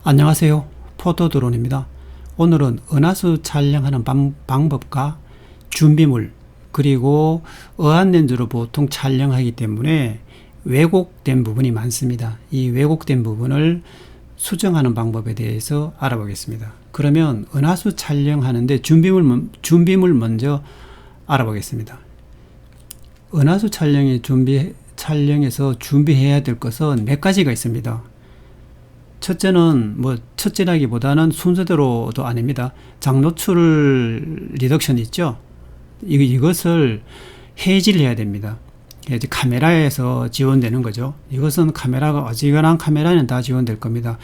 안녕하세요. 포토드론입니다. 오늘은 은하수 촬영하는 방법과 준비물 그리고 어안렌즈로 보통 촬영하기 때문에 왜곡된 부분이 많습니다. 이 왜곡된 부분을 수정하는 방법에 대해서 알아보겠습니다. 그러면 은하수 촬영하는데 준비물 먼저 알아보겠습니다. 은하수 촬영에서 준비해야 될 것은 몇 가지가 있습니다. 첫째는 첫째라기보다는 순서대로도 아닙니다. 장노출 리덕션 있죠? 이것을 해질해야 됩니다. 이제 카메라에서 지원되는 거죠. 이것은 카메라가 어지간한 카메라는 다 지원될 겁니다.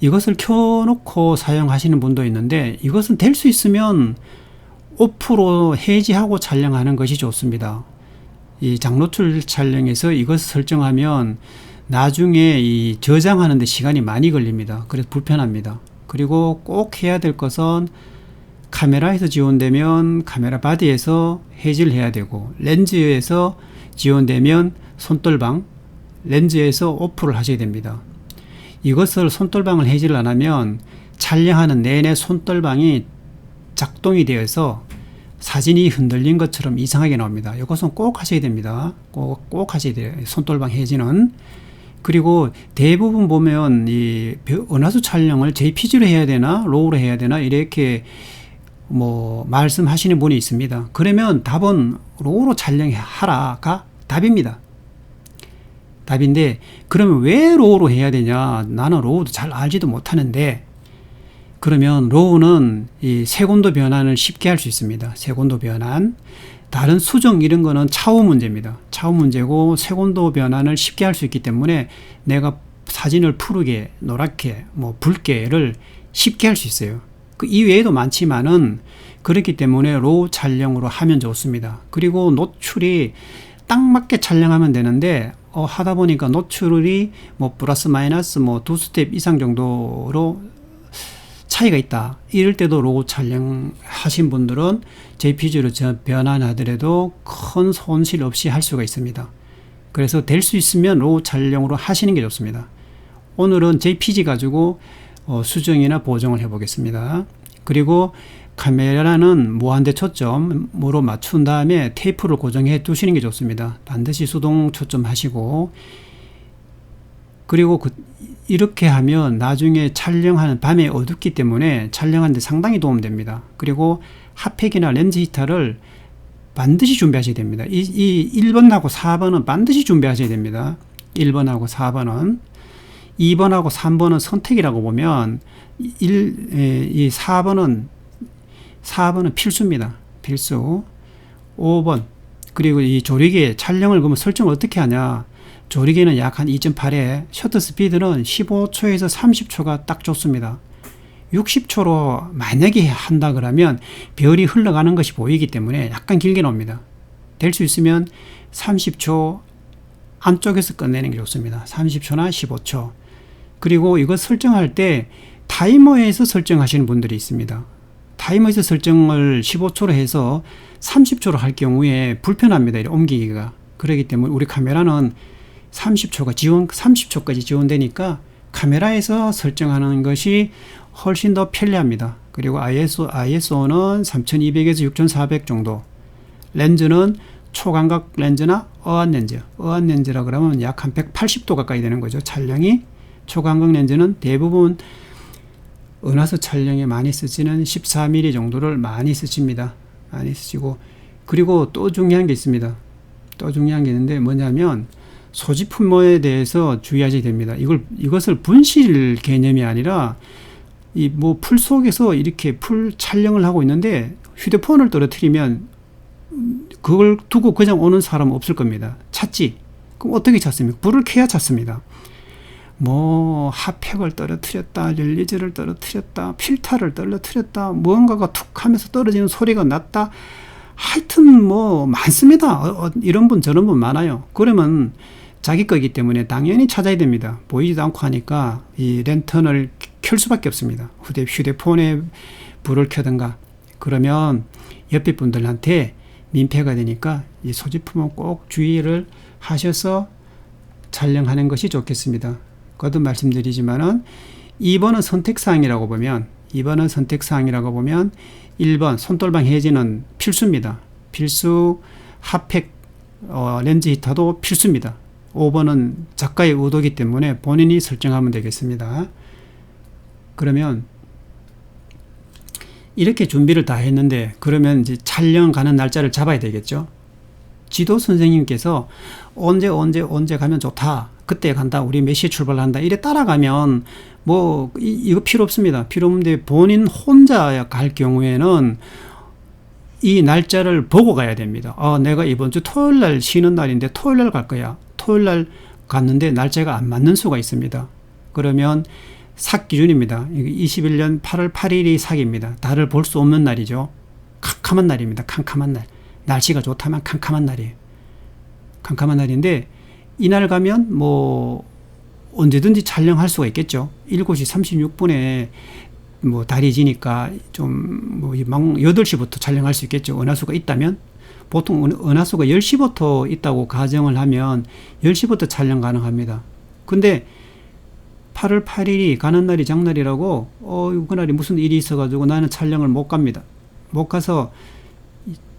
이것을 켜놓고 사용하시는 분도 있는데 이것은 될 수 있으면 오프로 해지하고 촬영하는 것이 좋습니다. 이 장노출 촬영에서 이것을 설정하면 나중에 이 저장하는 데 시간이 많이 걸립니다. 그래서 불편합니다. 그리고 꼭 해야 될 것은 카메라에서 지원되면 카메라 바디에서 해지를 해야 되고, 렌즈에서 지원되면 손떨방, 렌즈에서 오프를 하셔야 됩니다. 이것을 손떨방을 해지를 안 하면 촬영하는 내내 손떨방이 작동이 되어서 사진이 흔들린 것처럼 이상하게 나옵니다. 이것은 꼭 하셔야 됩니다. 꼭 하셔야 돼요. 손떨방 해지는. 그리고 대부분 보면 이 은하수 촬영을 JPG로 해야 되나 로우로 해야 되나 이렇게 말씀하시는 분이 있습니다. 그러면 답은 로우로 촬영하라가 답입니다. 답인데 그러면 왜 로우로 해야 되냐? 나는 로우도 잘 알지도 못하는데, 그러면 로우는 이 색온도 변환을 쉽게 할 수 있습니다. 색온도 변환. 다른 수정 이런 거는 차후 문제입니다. 차후 문제고 색온도 변환을 쉽게 할 수 있기 때문에 내가 사진을 푸르게, 노랗게, 붉게를 쉽게 할 수 있어요. 그 이외에도 많지만은 그렇기 때문에 로우 촬영으로 하면 좋습니다. 그리고 노출이 딱 맞게 촬영하면 되는데 하다 보니까 노출이 플러스 마이너스 두 스텝 이상 정도로 차이가 있다. 이럴 때도 로우 촬영하신 분들은 JPG로 변환하더라도 큰 손실 없이 할 수가 있습니다. 그래서 될 수 있으면 로우 촬영으로 하시는 게 좋습니다. 오늘은 JPG 가지고 수정이나 보정을 해보겠습니다. 그리고 카메라는 무한대 초점으로 맞춘 다음에 테이프를 고정해 두시는 게 좋습니다. 반드시 수동 초점 하시고, 그리고 이렇게 하면 나중에 촬영하는 밤에 어둡기 때문에 촬영하는 데 상당히 도움됩니다. 그리고 핫팩이나 렌즈 히터를 반드시 준비하셔야 됩니다. 이 1번하고 4번은 반드시 준비하셔야 됩니다. 1번하고 4번은. 2번하고 3번은 선택이라고 보면 이 4번은 필수입니다. 필수. 5번. 그리고 이 조리개 촬영을 그러면 설정을 어떻게 하냐? 조리개는 약 한 2.8에 셔터 스피드는 15초에서 30초가 딱 좋습니다. 60초로 만약에 한다 그러면 별이 흘러가는 것이 보이기 때문에 약간 길게 나옵니다. 될 수 있으면 30초 안쪽에서 끝내는 게 좋습니다. 30초나 15초. 그리고 이거 설정할 때 타이머에서 설정하시는 분들이 있습니다. 타이머에서 설정을 15초로 해서 30초로 할 경우에 불편합니다. 이렇게 옮기기가. 그렇기 때문에 우리 카메라는 30초까지 지원되니까 카메라에서 설정하는 것이 훨씬 더 편리합니다. 그리고 ISO는 3200에서 6400 정도. 렌즈는 초광각 렌즈나 어안렌즈라 그러면 약 한 180도 가까이 되는 거죠. 촬영이. 초광각 렌즈는 대부분 은하수 촬영에 많이 쓰시는 14mm 정도를 많이 쓰십니다. 많이 쓰시고, 그리고 또 중요한 게 있습니다. 또 중요한 게 있는데 뭐냐면 소지품에 대해서 주의하셔야 됩니다. 이것을 분실 개념이 아니라 풀 속에서 이렇게 풀 촬영을 하고 있는데 휴대폰을 떨어뜨리면 그걸 두고 그냥 오는 사람은 없을 겁니다. 찾지? 그럼 어떻게 찾습니까? 불을 켜야 찾습니다. 핫팩을 떨어뜨렸다, 릴리즈를 떨어뜨렸다, 필터를 떨어뜨렸다, 무언가가 툭 하면서 떨어지는 소리가 났다. 하여튼 많습니다. 이런 분 저런 분 많아요. 그러면 자기 거기 때문에 당연히 찾아야 됩니다. 보이지도 않고 하니까 이 랜턴을 켤 수밖에 없습니다. 휴대폰에 불을 켜든가. 그러면 옆에 분들한테 민폐가 되니까 이 소지품은 꼭 주의를 하셔서 촬영하는 것이 좋겠습니다. 거듭 말씀드리지만은 2번은 선택사항이라고 보면 1번 손돌방 해지는 필수입니다. 필수. 핫팩 렌즈 히터도 필수입니다. 5번은 작가의 의도이기 때문에 본인이 설정하면 되겠습니다. 그러면 이렇게 준비를 다 했는데 그러면 이제 촬영 가는 날짜를 잡아야 되겠죠. 지도 선생님께서 언제 가면 좋다, 그때 간다, 우리 몇 시에 출발한다, 이래 따라가면 뭐 이거 필요 없습니다. 필요 없는데 본인 혼자 갈 경우에는 이 날짜를 보고 가야 됩니다. 내가 이번 주 토요일 날 쉬는 날인데 토요일 날 갈 거야. 토요일 날 갔는데 날짜가 안 맞는 수가 있습니다. 그러면 삭 기준입니다. 21년 8월 8일이 삭입니다. 달을 볼 수 없는 날이죠. 캄캄한 날입니다. 캄캄한 날. 날씨가 좋다면 캄캄한 날이에요. 캄캄한 날인데 이날 가면 뭐 언제든지 촬영할 수가 있겠죠. 7시 36분에 뭐 달이 지니까 좀 뭐 8시부터 촬영할 수 있겠죠. 은하수가 있다면. 보통 은하수가 10시부터 있다고 가정을 하면 10시부터 촬영 가능합니다. 근데 8월 8일이 가는 날이 장날이라고 그날이 무슨 일이 있어가지고 나는 촬영을 못 갑니다. 못 가서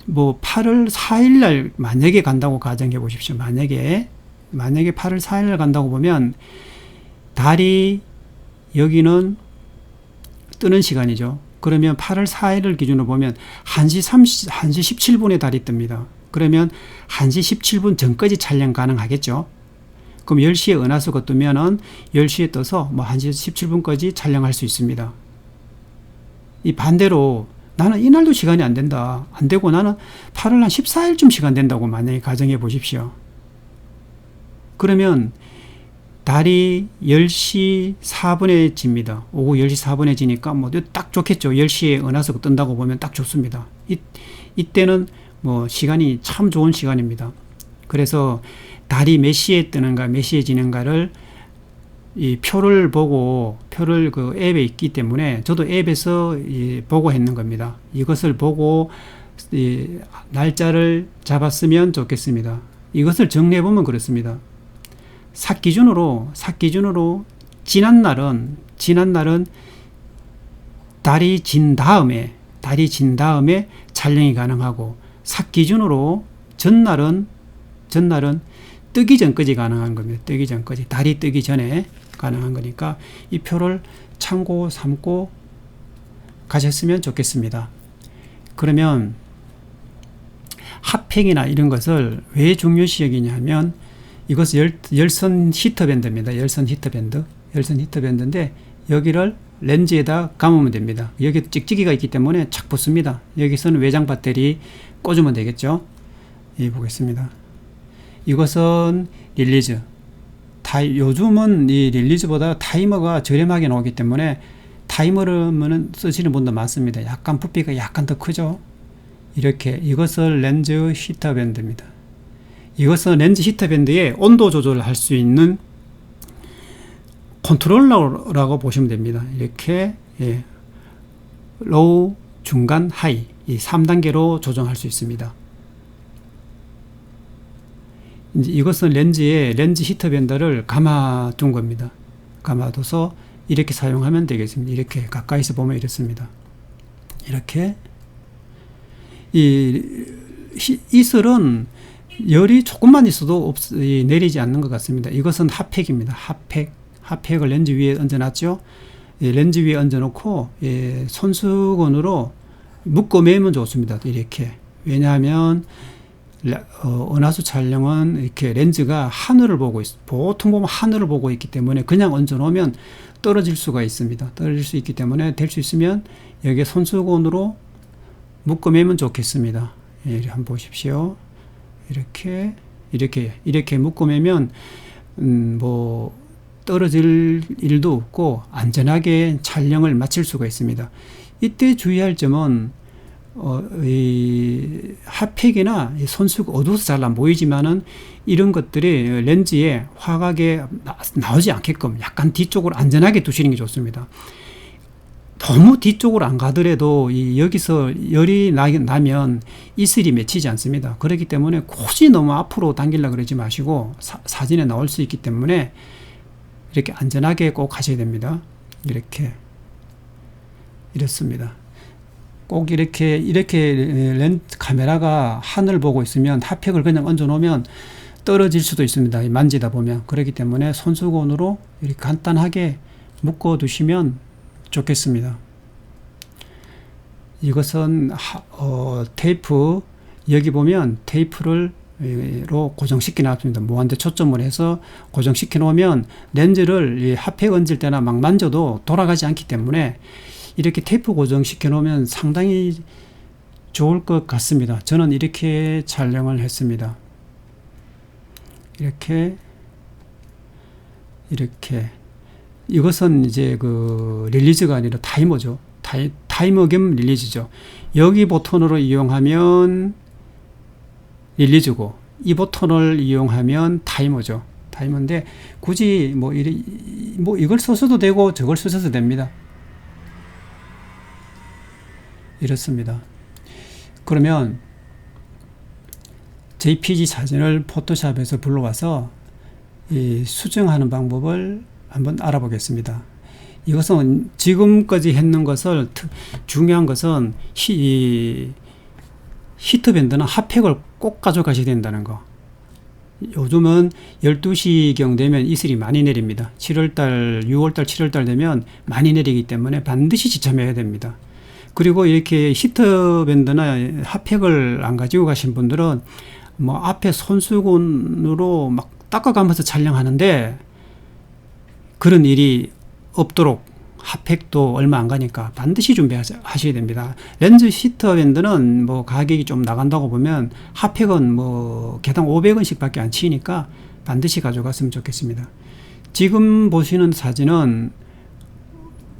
뭐 8월 4일 날 만약에 간다고 가정해 보십시오. 만약에 8월 4일 날 간다고 보면 달이 여기는 뜨는 시간이죠. 그러면 8월 4일을 기준으로 보면 1시 17분에 달이 뜹니다. 그러면 1시 17분 전까지 촬영 가능하겠죠. 그럼 10시에 은하수가 뜨면은 10시에 떠서 뭐 1시 17분까지 촬영할 수 있습니다. 이 반대로 나는 이날도 시간이 안 된다, 안 되고 나는 8월 한 14일쯤 시간 된다고 만약에 가정해 보십시오. 그러면 달이 10시 4분에 집니다. 오후 10시 4분에 지니까 뭐 딱 좋겠죠. 10시에 은하수가 뜬다고 보면 딱 좋습니다. 이때는 뭐 시간이 참 좋은 시간입니다. 그래서 달이 몇 시에 뜨는가 몇 시에 지는가를 이 표를 보고, 표를 그 앱에 있기 때문에 저도 앱에서 보고 했는 겁니다. 이것을 보고 날짜를 잡았으면 좋겠습니다. 이것을 정리해 보면 그렇습니다. 삭 기준으로 지난 날은 달이 진 다음에 촬영이 가능하고, 삭 기준으로 전날은 뜨기 전까지 가능한 겁니다. 뜨기 전까지, 달이 뜨기 전에 가능한 거니까 이 표를 참고 삼고 가셨으면 좋겠습니다. 그러면 핫팩이나 이런 것을 왜 중요시 여기냐면 이것은 열선 히터밴드입니다. 열선 히터밴드인데 여기를 렌즈에다 감으면 됩니다. 여기 찍찍이가 있기 때문에 착 붙습니다. 여기서는 외장 배터리 꽂으면 되겠죠. 보겠습니다. 이것은 릴리즈. 요즘은 이 릴리즈보다 타이머가 저렴하게 나오기 때문에 타이머를 쓰시는 분도 많습니다. 약간 부피가 약간 더 크죠. 이렇게, 이것을 렌즈 히터밴드입니다. 이것은 렌즈 히터밴드에 온도 조절을 할 수 있는 컨트롤러라고 보시면 됩니다. 이렇게 로우, 중간, 하이, 이 3단계로 조정할 수 있습니다. 이것은 렌즈에 렌즈 히터밴드를 감아둔 겁니다. 감아둬서 이렇게 사용하면 되겠습니다. 이렇게 가까이서 보면 이렇습니다. 이렇게 이슬은 열이 조금만 있어도 내리지 않는 것 같습니다. 이것은 핫팩입니다. 핫팩을 렌즈 위에 얹어놨죠. 렌즈 위에 얹어놓고 손수건으로 묶어 매면 좋습니다. 이렇게. 왜냐하면 은하수 촬영은 이렇게 렌즈가 하늘을 보고 보통 보면 하늘을 보고 있기 때문에 그냥 얹어 놓으면 떨어질 수가 있습니다. 떨어질 수 있기 때문에 될 수 있으면 여기에 손수건으로 묶어 매면 좋겠습니다. 한번 보십시오. 이렇게 묶어 매면 뭐 떨어질 일도 없고 안전하게 촬영을 마칠 수가 있습니다. 이때 주의할 점은 이 핫팩이나 손수건, 어두워서 잘 안 보이지만은 이런 것들이 렌즈에 화각에 나오지 않게끔 약간 뒤쪽으로 안전하게 두시는 게 좋습니다. 너무 뒤쪽으로 안 가더라도 여기서 열이 나면 이슬이 맺히지 않습니다. 그렇기 때문에 굳이 너무 앞으로 당기려고 그러지 마시고 사진에 나올 수 있기 때문에 이렇게 안전하게 꼭 하셔야 됩니다. 이렇습니다. 꼭 이렇게 카메라가 하늘 보고 있으면 핫팩을 그냥 얹어 놓으면 떨어질 수도 있습니다. 만지다 보면. 그렇기 때문에 손수건으로 이렇게 간단하게 묶어 두시면 좋겠습니다. 이것은 테이프, 여기 보면 테이프로 고정시켜 놨습니다. 무한대 초점을 해서 고정시켜 놓으면 렌즈를 이 핫팩 얹을 때나 막 만져도 돌아가지 않기 때문에 이렇게 테이프 고정시켜 놓으면 상당히 좋을 것 같습니다. 저는 이렇게 촬영을 했습니다. 이렇게 이것은 이제 그 릴리즈가 아니라 타이머죠. 타이머 겸 릴리즈죠. 여기 버튼으로 이용하면 릴리즈고 이 버튼을 이용하면 타이머죠. 타이머인데 굳이 뭐 이걸 써서도 되고 저걸 써서도 됩니다. 이렇습니다. 그러면 JPG 사진을 포토샵에서 불러와서 이 수정하는 방법을 한번 알아보겠습니다. 이것은 지금까지 했는 것을 중요한 것은 히트밴드나 핫팩을 꼭 가져가셔야 된다는 거. 요즘은 12시경 되면 이슬이 많이 내립니다. 7월달, 6월달, 7월달 되면 많이 내리기 때문에 반드시 지참해야 됩니다. 그리고 이렇게 히트밴드나 핫팩을 안 가지고 가신 분들은 뭐 앞에 손수건으로 막 닦아가면서 촬영하는데 그런 일이 없도록 핫팩도 얼마 안 가니까 반드시 준비하셔야 됩니다. 렌즈 히터밴드는 뭐 가격이 좀 나간다고 보면 핫팩은 뭐 개당 500원씩 밖에 안 치니까 반드시 가져갔으면 좋겠습니다. 지금 보시는 사진은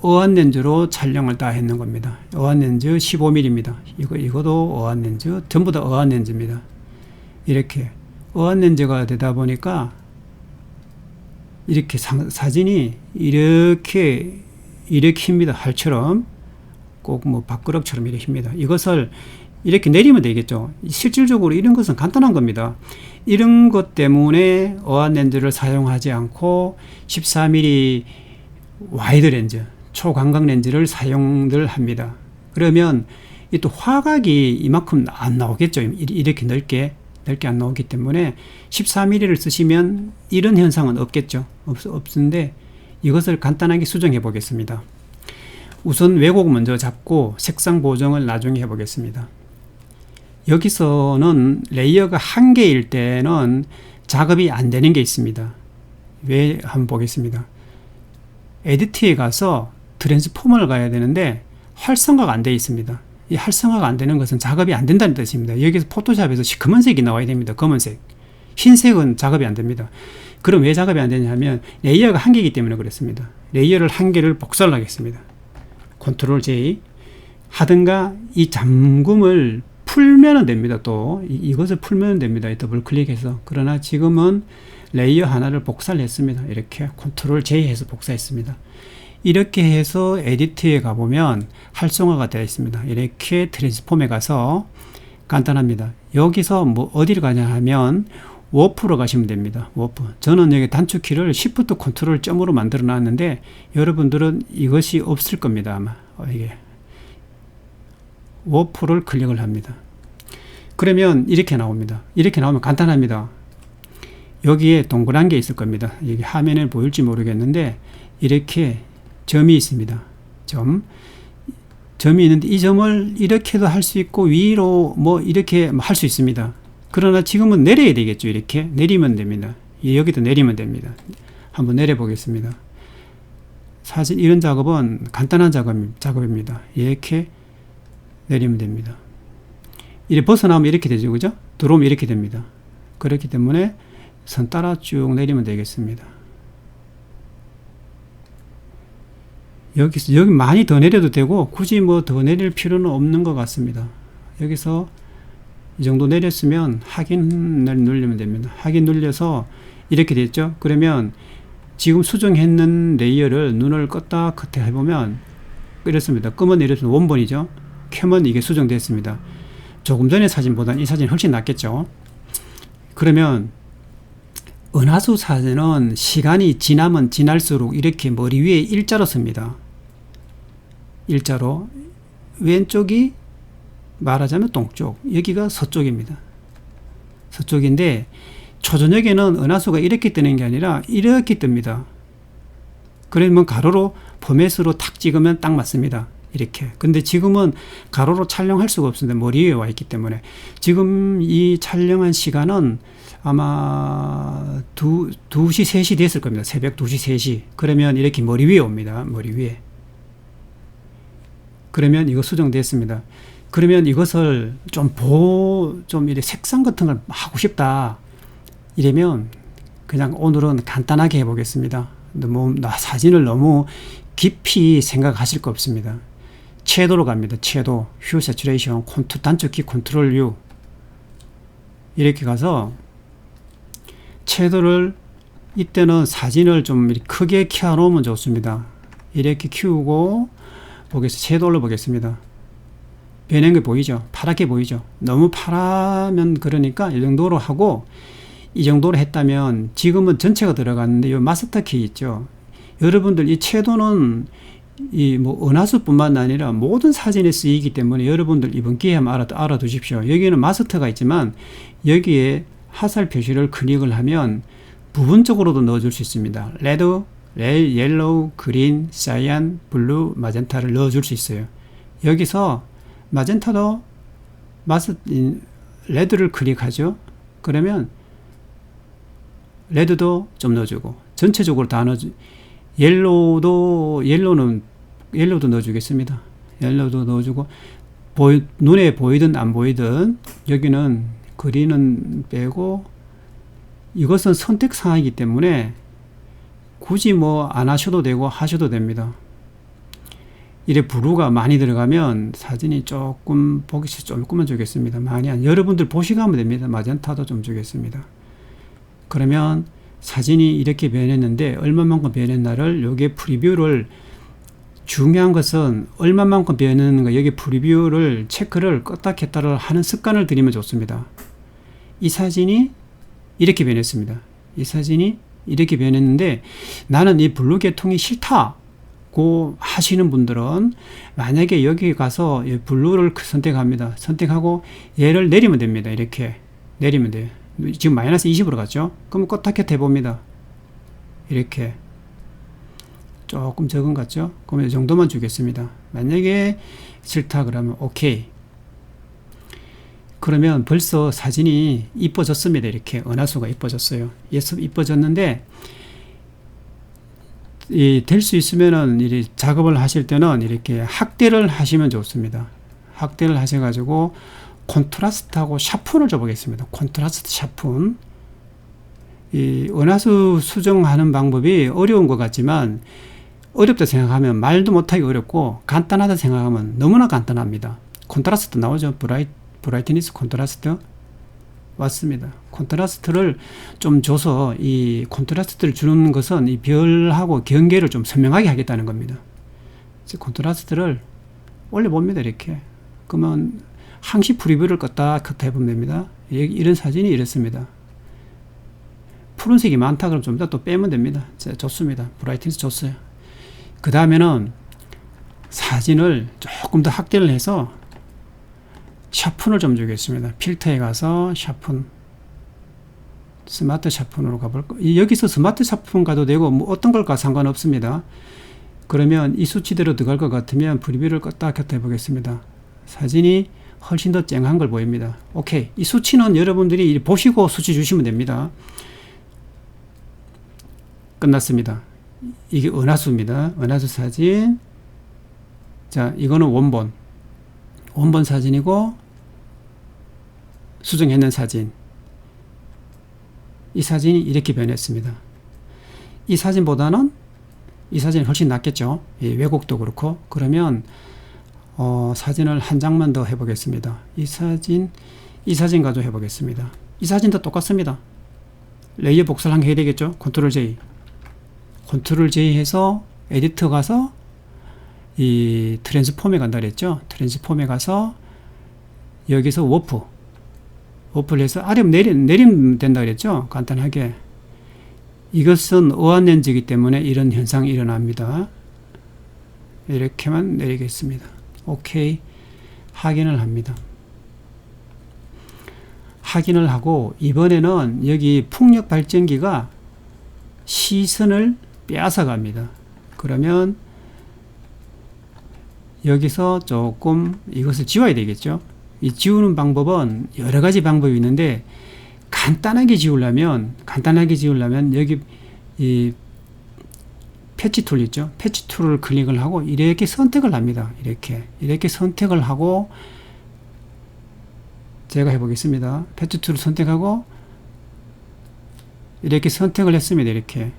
어안렌즈로 촬영을 다 했는 겁니다. 어안렌즈 15mm입니다. 이거도 어안렌즈, 전부 다 어안렌즈입니다. 이렇게 어안렌즈가 되다 보니까 이렇게 사진이 이렇게입니다. 활처럼 꼭 뭐 밥그릇처럼 이렇게입니다. 이것을 이렇게 내리면 되겠죠. 실질적으로 이런 것은 간단한 겁니다. 이런 것 때문에 어안렌즈를 사용하지 않고 14mm 와이드 렌즈, 초광각 렌즈를 사용들 합니다. 그러면 이 또 화각이 이만큼 안 나오겠죠. 이렇게 넓게 안 나오기 때문에 14mm를 쓰시면 이런 현상은 없겠죠. 없는데 이것을 간단하게 수정해 보겠습니다. 우선 왜곡 먼저 잡고 색상 보정을 나중에 해 보겠습니다. 여기서는 레이어가 한 개일 때는 작업이 안 되는 게 있습니다. 왜 한번 보겠습니다. 에디트에 가서 트랜스포머를 가야 되는데 활성화가 안 되어 있습니다. 이 활성화가 안 되는 것은 작업이 안 된다는 뜻입니다. 여기서 포토샵에서 검은색이 나와야 됩니다. 검은색. 흰색은 작업이 안 됩니다. 그럼 왜 작업이 안 되냐 하면 레이어가 한 개이기 때문에 그렇습니다. 레이어를 한 개를 복사를 하겠습니다. 컨트롤 J 하든가 이 잠금을 풀면 됩니다. 또 이것을 풀면 됩니다. 더블 클릭해서. 그러나 지금은 레이어 하나를 복사를 했습니다. 이렇게 컨트롤 J 해서 복사했습니다. 이렇게 해서 에디트에 가보면 활성화가 되어 있습니다. 이렇게 트랜스폼에 가서 간단합니다. 여기서 뭐 어디를 가냐 하면 워프로 가시면 됩니다. 워프. 저는 여기 단축키를 Shift 컨트롤 점으로 만들어 놨는데 여러분들은 이것이 없을 겁니다. 아마 이게 워프를 클릭을 합니다. 그러면 이렇게 나옵니다. 이렇게 나오면 간단합니다. 여기에 동그란 게 있을 겁니다. 여기 화면에 보일지 모르겠는데 이렇게 점이 있습니다. 점이 있는데 이 점을 이렇게도 할 수 있고 위로 뭐 이렇게 할 수 있습니다. 그러나 지금은 내려야 되겠죠. 이렇게 내리면 됩니다. 여기도 내리면 됩니다. 한번 내려 보겠습니다. 사실 이런 작업은 간단한 작업입니다. 이렇게 내리면 됩니다. 이렇게 벗어나면 이렇게 되죠. 그죠? 들어오면 이렇게 됩니다. 그렇기 때문에 선 따라 쭉 내리면 되겠습니다. 여기 많이 더 내려도 되고 굳이 뭐 더 내릴 필요는 없는 것 같습니다. 여기서 이 정도 내렸으면 확인을 누르면 됩니다. 확인 눌려서 이렇게 됐죠. 그러면 지금 수정했는 레이어를 눈을 껐다 껐다 해보면 이렇습니다. 끄면 이렇습니다. 원본이죠. 켜면 이게 수정됐습니다. 조금 전의 사진보다는 이 사진이 훨씬 낫겠죠. 그러면 은하수 사진은 시간이 지나면 지날수록 이렇게 머리 위에 일자로 씁니다. 일자로. 왼쪽이 말하자면 동쪽, 여기가 서쪽입니다. 서쪽인데 초저녁에는 은하수가 이렇게 뜨는 게 아니라 이렇게 뜹니다. 그러면 가로로 포맷으로 탁 찍으면 딱 맞습니다. 이렇게. 근데 지금은 가로로 촬영할 수가 없습니다. 머리 위에 와 있기 때문에. 지금 이 촬영한 시간은 아마 2시, 3시 됐을 겁니다. 새벽 2시, 3시. 그러면 이렇게 머리 위에 옵니다. 머리 위에. 그러면 이거 수정됐습니다. 그러면 이것을 좀 이렇게 색상 같은 걸 하고 싶다. 이러면 그냥 오늘은 간단하게 해보겠습니다. 사진을 너무 깊이 생각하실 거 없습니다. 섀도우로 갑니다. 섀도우, 휴 세츄레이션, 단축키 컨트롤 U. 이렇게 가서 섀도우를 이때는 사진을 좀 크게 키워놓으면 좋습니다. 이렇게 키우고 섀도우를 보겠습니다. 변한 게 보이죠? 파랗게 보이죠? 너무 파라면 그러니까 이 정도로 하고, 이 정도로 했다면 지금은 전체가 들어갔는데 이 마스터 키 있죠? 여러분들 이 섀도우는 은하수뿐만 아니라 모든 사진에 쓰이기 때문에 여러분들 이번 기회에 한번 알아두십시오. 여기는 마스터가 있지만 여기에 화살 표시를 클릭을 하면 부분적으로도 넣어줄 수 있습니다. 레드, 옐로우, 그린, 사이안, 블루, 마젠타를 넣어줄 수 있어요. 여기서 마젠타도 레드를 클릭하죠. 그러면 레드도 좀 넣어주고 전체적으로 다 넣어주. 옐로우도 넣어주겠습니다. 옐로우도 넣어주고 눈에 보이든 안 보이든 여기는 그린은 빼고, 이것은 선택 사항이기 때문에 굳이 안 하셔도 되고 하셔도 됩니다. 이래 블루가 많이 들어가면 사진이 조금만 주겠습니다. 여러분들 보시고 하면 됩니다. 마젠타도 좀 주겠습니다. 그러면 사진이 이렇게 변했는데 얼마만큼 변했나를 여기에 프리뷰를, 중요한 것은 얼마만큼 변했는가, 여기 프리뷰를 체크를 껐다 켰다를 하는 습관을 들이면 좋습니다. 이 사진이 이렇게 변했습니다. 이 사진이 이렇게 변했는데 나는 이 블루 계통이 싫다고 하시는 분들은 만약에 여기 가서 블루를 선택합니다. 선택하고 얘를 내리면 됩니다. 이렇게 내리면 돼요. 지금 마이너스 20으로 갔죠? 그럼 껐다 켰다 해봅니다. 이렇게 조금 적은 것 같죠? 그럼 이 정도만 주겠습니다. 만약에 싫다 그러면 오케이. 그러면 벌써 사진이 이뻐졌습니다. 이렇게 은하수가 이뻐졌어요. 이뻐졌는데 될 수 있으면은 작업을 하실 때는 이렇게 확대를 하시면 좋습니다. 확대를 하셔가지고 콘트라스트하고 샤픈을 줘보겠습니다. 콘트라스트 샤픈. 이 은하수 수정하는 방법이 어려운 것 같지만 어렵다 생각하면 말도 못하기 어렵고 간단하다 생각하면 너무나 간단합니다. 콘트라스트 나오죠? 브라이트니스 콘트라스트 왔습니다. 콘트라스트를 좀 줘서 이 콘트라스트를 주는 것은 이 별하고 경계를 좀 선명하게 하겠다는 겁니다. 콘트라스트를 올려봅니다. 이렇게. 그러면 항시 프리뷰를 껐다 켰다 해보면 됩니다. 이런 사진이 이렇습니다. 푸른색이 많다 그러면 좀 더 또 빼면 됩니다. 좋습니다. 브라이트니스 줬어요. 그 다음에는 사진을 조금 더 확대를 해서 샤픈을 좀 주겠습니다. 필터에 가서 샤픈, 스마트 샤픈으로 가볼까? 여기서 스마트 샤픈 가도 되고 어떤 걸까 상관없습니다. 그러면 이 수치대로 들어갈 것 같으면 프리뷰를 껐다 켰다 해보겠습니다. 사진이 훨씬 더 쨍한 걸 보입니다. 오케이. 이 수치는 여러분들이 보시고 수치 주시면 됩니다. 끝났습니다. 이게 은하수입니다. 은하수 사진. 자, 이거는 원본 사진이고 수정했는 사진. 이 사진이 이렇게 변했습니다. 이 사진보다는 이 사진이 훨씬 낫겠죠. 왜곡도 그렇고. 그러면 사진을 한 장만 더 해보겠습니다. 이 사진 가지고 해보겠습니다. 이 사진도 똑같습니다. 레이어 복사를 한 개 해야 되겠죠. 컨트롤 J 해서 에디터 가서 이 트랜스폼에 간다 그랬죠. 트랜스폼에 가서 여기서 워프를 해서 아래 내리면 된다 그랬죠. 간단하게 이것은 어안렌즈이기 때문에 이런 현상이 일어납니다. 이렇게만 내리겠습니다. 오케이. 확인을 합니다. 확인을 하고 이번에는 여기 풍력 발전기가 시선을 빼앗아 갑니다. 그러면 여기서 조금 이것을 지워야 되겠죠. 이 지우는 방법은 여러 가지 방법이 있는데 간단하게 지우려면 여기 이 패치 툴 있죠. 패치 툴을 클릭을 하고 이렇게 선택을 합니다. 이렇게 선택을 하고 제가 해보겠습니다. 패치 툴을 선택하고 이렇게 선택을 했습니다. 이렇게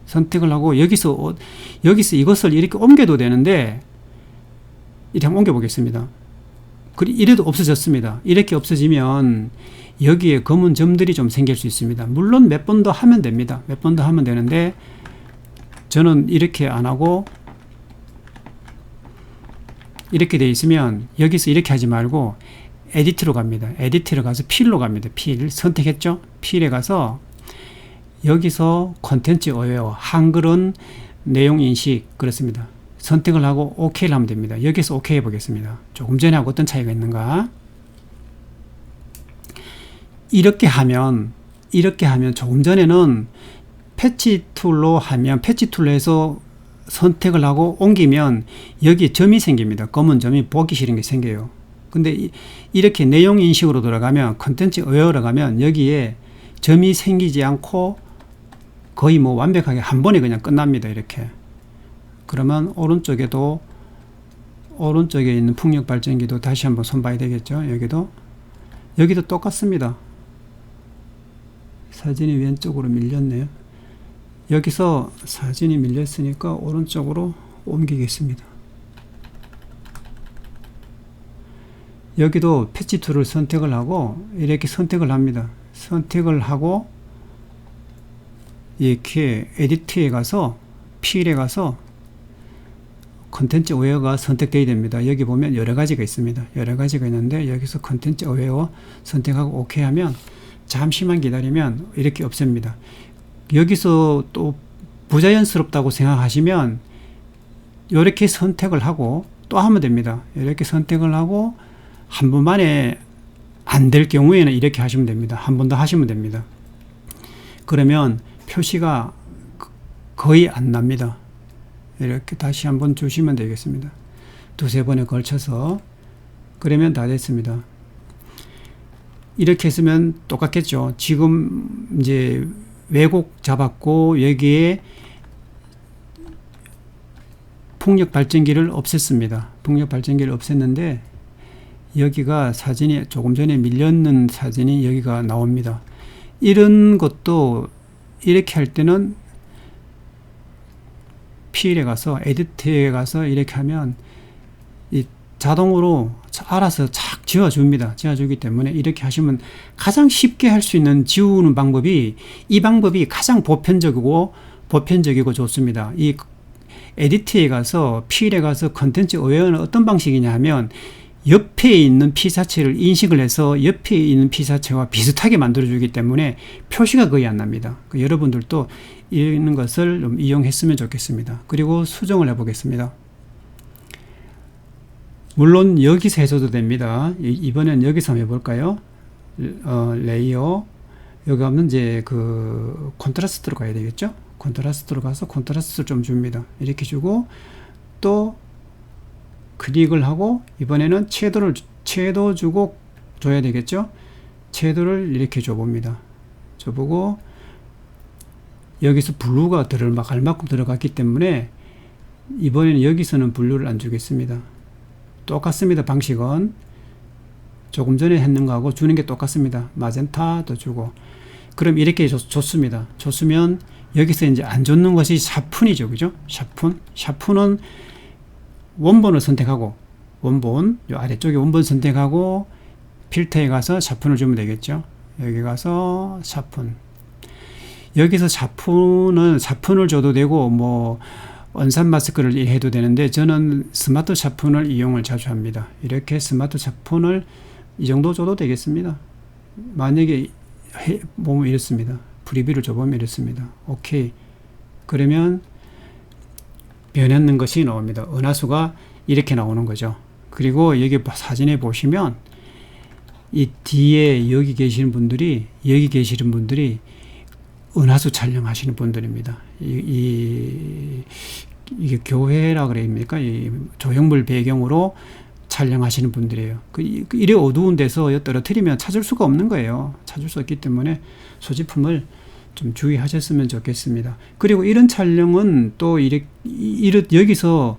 선택을 하고 여기서 이것을 이렇게 옮겨도 되는데 이렇게 한번 옮겨 보겠습니다. 이래도 없어졌습니다. 이렇게 없어지면 여기에 검은 점들이 좀 생길 수 있습니다. 물론 몇 번 더 하면 됩니다. 몇 번 더 하면 되는데 저는 이렇게 안 하고 이렇게 돼 있으면 여기서 이렇게 하지 말고 에디트로 갑니다. 에디트로 가서 필로 갑니다. 필 선택했죠? 필에 가서 여기서 콘텐츠 어웨어 한글은 내용 인식 그렇습니다. 선택을 하고 OK를 하면 됩니다. 여기서 OK 해보겠습니다. 조금 전에 하고 어떤 차이가 있는가? 이렇게 하면 조금 전에는 패치 툴로 해서 선택을 하고 옮기면 여기에 점이 생깁니다. 검은 점이 보기 싫은 게 생겨요. 근데 이렇게 내용 인식으로 들어가면 컨텐츠 어웨어로 가면 여기에 점이 생기지 않고 거의 뭐 완벽하게 한 번에 그냥 끝납니다. 이렇게. 그러면 오른쪽에 있는 풍력 발전기도 다시 한번 손봐야 되겠죠. 여기도 똑같습니다. 사진이 왼쪽으로 밀렸네요. 여기서 사진이 밀렸으니까 오른쪽으로 옮기겠습니다. 여기도 패치 툴을 선택을 하고 이렇게 선택을 합니다. 선택을 하고 이렇게 에디트에 가서 필에 가서 컨텐츠 어웨어가 선택되어야 됩니다. 여기 보면 여러 가지가 있습니다. 여러 가지가 있는데 여기서 컨텐츠 어웨어 선택하고 OK 하면 잠시만 기다리면 이렇게 없앱니다. 여기서 또 부자연스럽다고 생각하시면 이렇게 선택을 하고 또 하면 됩니다. 이렇게 선택을 하고 한 번만에 안 될 경우에는 이렇게 하시면 됩니다. 한 번 더 하시면 됩니다. 그러면 표시가 거의 안 납니다. 이렇게 다시 한번 주시면 되겠습니다. 두세 번에 걸쳐서. 그러면 다 됐습니다. 이렇게 했으면 똑같겠죠. 지금 이제 왜곡 잡았고 여기에 풍력 발전기를 없앴습니다. 풍력 발전기를 없앴는데 여기가 사진이 조금 전에 밀렸는 사진이 여기가 나옵니다. 이런 것도 이렇게 할 때는 필에 가서 에디트에 가서 이렇게 하면 이 자동으로 알아서 착 지워줍니다. 지워주기 때문에 이렇게 하시면 가장 쉽게 할 수 있는 지우는 방법이 이 방법이 가장 보편적이고 좋습니다. 이 에디트에 가서 필에 가서 컨텐츠 어웨어는 어떤 방식이냐 하면 옆에 있는 피사체를 인식을 해서 옆에 있는 피사체와 비슷하게 만들어주기 때문에 표시가 거의 안 납니다. 여러분들도 이런 것을 좀 이용했으면 좋겠습니다. 그리고 수정을 해보겠습니다. 물론 여기서 해줘도 됩니다. 이번엔 여기서 한번 해볼까요? 레이어 여기 가면 이제 그 콘트라스트로 가야 되겠죠? 콘트라스트로 가서 콘트라스트를 좀 줍니다. 이렇게 주고 또 클릭을 하고 이번에는 채도 주고 줘야 되겠죠? 채도를 이렇게 줘봅니다. 줘보고 여기서 블루가 갈 만큼 들어갔기 때문에 이번에는 여기서는 블루를 안 주겠습니다. 똑같습니다. 방식은 조금 전에 했는 거하고 주는 게 똑같습니다. 마젠타도 주고 그럼 이렇게 줬습니다. 줬으면 여기서 이제 안 줬는 것이 샤픈이죠. 그죠? 샤픈은 원본을 선택하고 원본 요 아래쪽에 원본 선택하고 필터에 가서 샤픈을 주면 되겠죠. 여기 가서 샤픈 여기서 샤픈을 줘도 되고 뭐 원산 마스크를 해도 되는데 저는 스마트 샤픈을 이용을 자주 합니다. 이렇게 스마트 샤픈을 이 정도 줘도 되겠습니다. 만약에 보면 이렇습니다. 프리뷰를 줘보면 이렇습니다. 오케이. 그러면 변했는 것이 나옵니다. 은하수가 이렇게 나오는 거죠. 그리고 여기 사진에 보시면 이 뒤에 여기 계시는 분들이 은하수 촬영하시는 분들입니다. 이게 교회라 그럽니까? 이 조형물 배경으로 촬영하시는 분들이에요. 이래 어두운 데서 떨어뜨리면 찾을 수가 없는 거예요. 찾을 수 없기 때문에 소지품을 좀 주의하셨으면 좋겠습니다. 그리고 이런 촬영은 또 여기서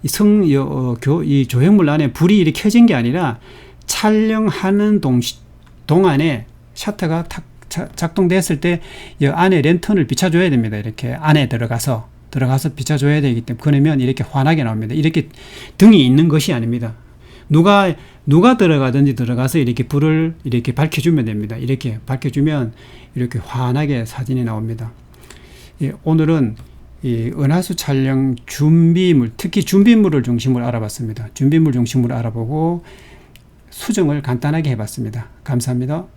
이 조형물 안에 불이 이렇게 켜진 게 아니라 촬영하는 동안에 셔터가 탁 작동됐을 때 이 안에 랜턴을 비춰줘야 됩니다. 이렇게 안에 들어가서 비춰줘야 되기 때문에, 그러면 이렇게 환하게 나옵니다. 이렇게 등이 있는 것이 아닙니다. 누가 들어가든지 들어가서 이렇게 불을 이렇게 밝혀주면 됩니다. 이렇게 밝혀주면 이렇게 환하게 사진이 나옵니다. 예, 오늘은 이 은하수 촬영 준비물, 특히 준비물을 중심으로 알아봤습니다. 준비물 중심으로 알아보고 수정을 간단하게 해봤습니다. 감사합니다.